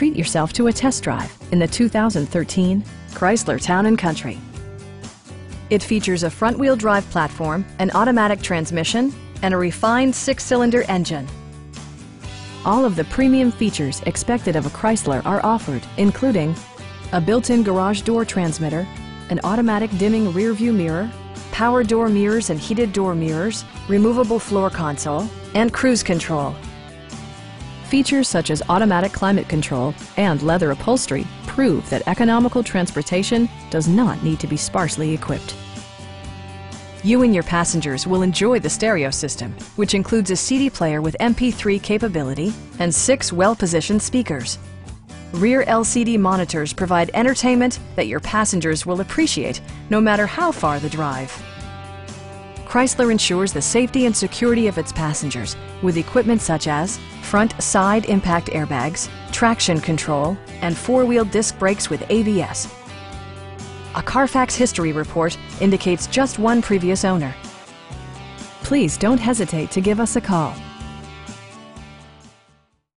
treat yourself to a test drive in the 2013 Chrysler Town & Country. It features a front-wheel drive platform, an automatic transmission, and a refined 6-cylinder engine. All of the premium features expected of a Chrysler are offered, including a built-in garage door transmitter, an automatic dimming rear-view mirror, power door mirrors and heated door mirrors, removable floor console, and cruise control. Features such as automatic climate control and leather upholstery prove that economical transportation does not need to be sparsely equipped. You and your passengers will enjoy the stereo system, which includes a CD player with MP3 capability and 6 well-positioned speakers. Rear LCD monitors provide entertainment that your passengers will appreciate no matter how far the drive. Chrysler ensures the safety and security of its passengers with equipment such as front side impact airbags, traction control, and 4-wheel disc brakes with ABS. A Carfax history report indicates just one previous owner. Please don't hesitate to give us a call.